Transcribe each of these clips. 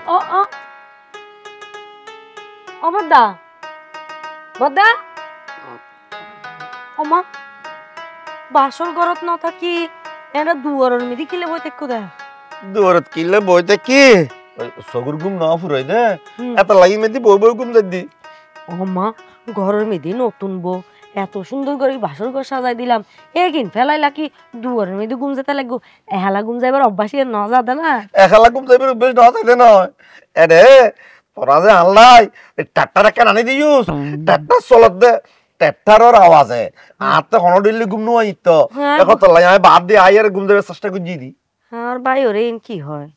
ও ও ও বদ্দা বদ্দা ওমা বাসর ঘরত ন থাকি এরা দুয়ারের মিদি কিলে বই দেখো দে দুয়ারত কিলে বই দেখি সগুর ঘুম না ফুরাই দে এত লাগি মেদি বই বই ঘুম দি ওমা ঘরের মিদি নতুন বউ এত সুন্দর করে বাসর ঘর সাজাই দিলাম একিন ফেলাইলা কি দুয়ারের মিদি ঘুম যেতে লাগবো এহালা ঘুম যাইবার অভ্যাসী না যাতে না একালা ঘুম যাইবার অভ্যাস না যাইতে নয় এরে তোরা যে আল্লাই ট্রাক্টর কেন আনি দিউস ট্রাক্টর চলত দে ট্রাক্টরের আওয়াজে আর তো হন দিল্লি ঘুম নো আইত এখন তো লাই আমি বাদ দিয়ে আইয়ার ঘুম যাবে চেষ্টা করছি দি আর ভাই ওরে কি হয়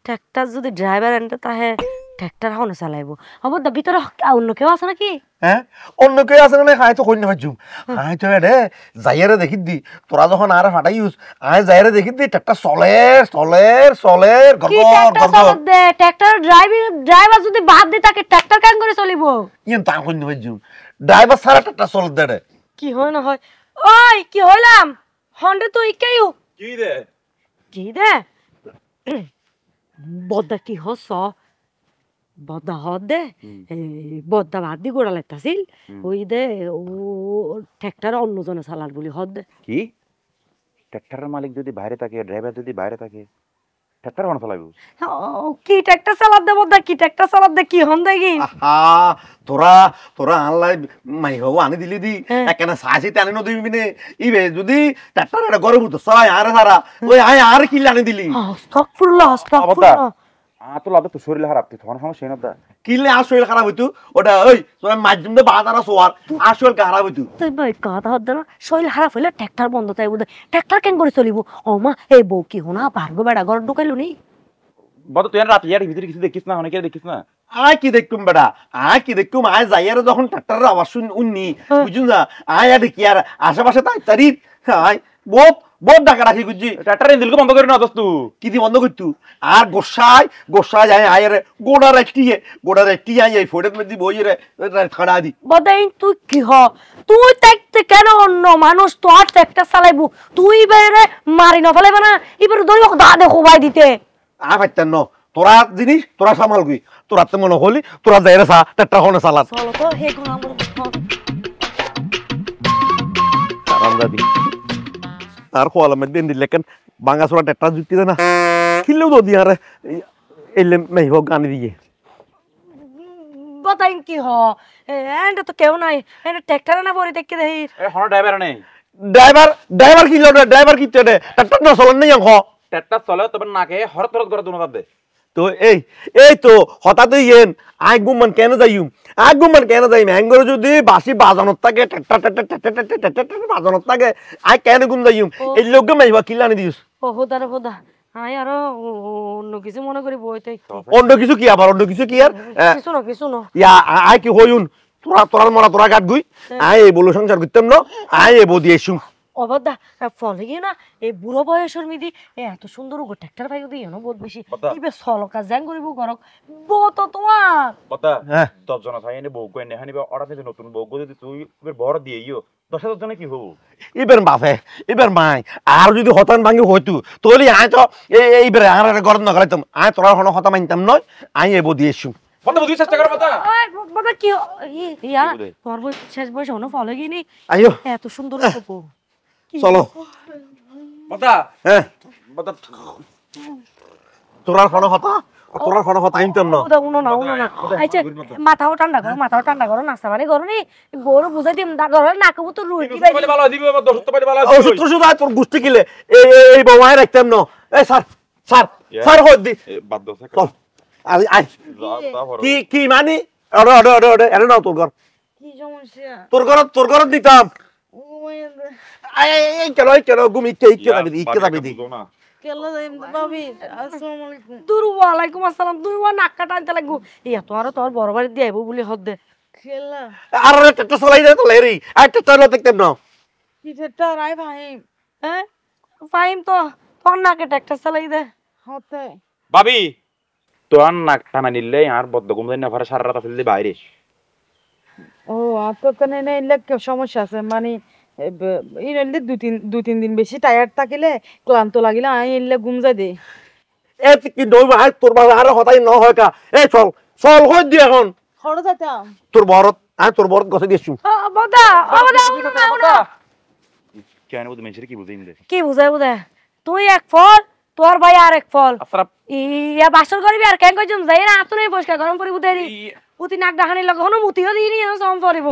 ট্রাক্টর যদি ড্রাইভার আনতে তাহে ট্রাক্টর হনে চালাইবো অবদা ভিতরে অন্য কেউ আছে নাকি হ্যাঁ অন্য কেউ আছে না খাই তো কইনা ভাজুম আই তো রে যাইয়ারে দেখি দি তোরা যখন আর ফাটাইউস আই যাইয়ারে দেখি দি ট্রাক্টর চলে গরগর গরগর দে ট্রাক্টর ড্রাইভার যদি বাদ দি তাকে ট্রাক্টর কেন করে চলিবো ইন তা কইনা ভাজুম ড্রাইভার সারা ট্রাক্টর চল দে রে কি হয় না হয় ওই কি হইলাম হন্ডে তো ইকাইও কি দে বদ্দা কি হস বদ্দা হদে বদ্দা বাদ দি গোড়া লাগতাছিল ওই দে ও ট্রাক্টর অন্যজনে চালার বলি হদে কি ট্রাক্টরের মালিক যদি বাইরে থাকে ড্রাইভার যদি বাইরে থাকে ট্রাক্টর কোন চালাবো কি ট্রাক্টর চালাত দে বদ্দা কি ট্রাক্টর চালাত দে কি হন দে কি তোরা আনলাই মাই হও আনি দিলি দি একখানা সাইতে আনি নদী বিনে ইবে যদি ট্রাক্টর এটা গরম হতো সবাই আর সারা ওই আর কি আনি দিলি আস্তাগফিরুল্লাহ তো লাভ তো শরীর খারাপ তুই তখন সমস্যা না দা কিলে আর শরীর খারাপ হইতো ওটা ওই তোরা মাধ্যম দে বাজারা সোয়ার আর শরীর খারাপ হইতো তুই ভাই কথা হদ না শরীর খারাপ হইলে ট্রাক্টর বন্ধ তাই বুঝে ট্রাক্টর কেন করে চলিব ও মা এই বউ কি হোনা ভার্গ বেড়া ঘর ঢুকাইলো নি বড় তুই রাত ইয়ার ভিতরে কিছু দেখিস না অনেকে দেখিস না আয় কি দেখুম বেড়া আয় কি দেখুম আয় যাইয়ারে যখন ট্রাক্টরের আওয়াজ উননি বুঝুন না আয় আর কি আর আশেপাশে তাই তারি আয় বহুত ডাকা রাখি গুজি ট্রাক্টর দিলকে বন্ধ করে না দোস্ত কি দি বন্ধ করতু আর গোসাই যায় আয় গোড়ার একটি আয় এই ফোটের মধ্যে বই রে খাড়া দি বদাই তুই কি হ তুই দেখতে কেন অন্য মানুষ তো আর ট্রাক্টর চালাইবো তুই বেরে মারি না ফেলাইবা না এবার ধরি দা দেখো ভাই দিতে আ পাইতেন ন তোরা জিনিস তোরা সামাল গই তোরা তো মনে হলি তোরা যাইরে সা ট্রাক্টর হনে চালাত চলো তো হে কোন আমার আরাম দাদি আর খোয়ালা মধ্যে দিলে কেন বাঙ্গা সোরা ট্রাক্টর জুতি না কিলেও তো দি আরে এলে মেই হোক গানি দিয়ে বদাই কি হ এন্ড তো কেউ নাই এন্ড ট্রাক্টর না বড়ি দেখকে দেই এ হন ড্রাইভার নেই ড্রাইভার কি লড়ে ড্রাইভার কি তেডে ট্রাক্টর না চলেন নাই আঙ্ক ট্রাক্টর চলে তবে নাকে হরত করে দুনো দে তো এই তো হঠাৎ ইয়েন আই গুমান কেন যাইম ম্যাঙ্গর যদি বাসি বাজানত থাকে ট্রাক্টর বাজানত থাকে আই কেন গুম যাইম এই লোক maiba Kiliani this O Huda I আর অন্য কিছু মনে করি বইতে অন্য কিছু কি আবার অন্য কিছু কি আর কিছু না ইয়া আই কি হইউন তোরা গাট গুই আই এই বলো সংসার করতাম না আই এই বদি এসুম অবদা ফলে গিয়ে না এই বুড়ো বয়সের মিদি এত সুন্দর ট্রাক্টর ভাই দিই না বহুত বেশি ইবে সলকা জ্যাং করিব গরক বউ তো তোমার কথা তোর জন্য ভাই এনে বউ কই নেহানি বা অর্ডার দিতে নতুন বউ যদি তুই এবার বড় দিয়েইও 10,000 জনে কি হবো এবার বাপে এবার মাই আর যদি হতান ভাঙি হইতো তোলি আয় তো এইবারে আর গরম না গলাইতাম আয় তোরা হন হতা মানতাম নয় আই এ বদি এসুম কত বুঝি চেষ্টা কর কথা বাবা কি ইয়া তোর বই শেষ বয়স হনো ফলে গিয়ে নি আইও এত সুন্দর বউ চলো কথা হ্যাঁ কথা তোরা হন হতা আইতাম না না আচ্ছা মাথাও ঠান্ডা করো নাস্তা পানি করো নি বড় বুঝাই দিম দা ঘরে নাকবো তো রুই কি ভালো দিবি বাবা দোস্ত পাইলে ভালো আছে ও সুদা তোর গুষ্টি কিলে এই বউয়াই রাখতাম না এই স্যার হই দি বাদ দাও চল আই কি মানি অরে এরে নাও তোর ঘর কি সমস্যা তোর ঘর দিতাম এই চলো ঘুম ইকে যাবি দি কেলা যাইম ভাবি আসসালামু আলাইকুম দূর ওয়ালাইকুম আসসালাম তুই ওয়া নাক্কা টানতে লাগবো তো আর তোর বড় বাড়ি দিয়ে আইবো বলি হদ দে খেলা আর ট্রাক্টর চালাই দে তো লেরি আর ট্রাক্টর লো দেখতেম না কি ট্রাক্টর আই ফাহিম তো তোর নাকে ট্রাক্টর চালাই দে হতে ভাবি তোর নাক টানা নিলে আর বদ্ধ ঘুম না ভরা সারা রাত ফেললে বাইরে ও আপনার কানে না সমস্যা আছে মানে দুই তিন দিন বেশি টায়ার্ড থাকিলে ক্লান্ত লাগিলে আই এলে ঘুম যাই দে এ কি নই ভাই তোর বাবা আর হতাই ন হয় কা এই চল চল হই দি এখন খড় যাইতাম তোর বরত তোর বরত গছে দিয়েছু বদা বদা কেন বুঝ মেনশে কি বুঝিন দে কি বুঝাই বুঝা তুই এক ফল তোর ভাই আর এক ফল আপনারা ইয়া বাসর করবি আর কেন কইছুম যাই না আতুনে পরিষ্কার গরম পরিব দেরি পুতি নাক ডাহানি লগে হনো মুতিও দিনি সম পরিব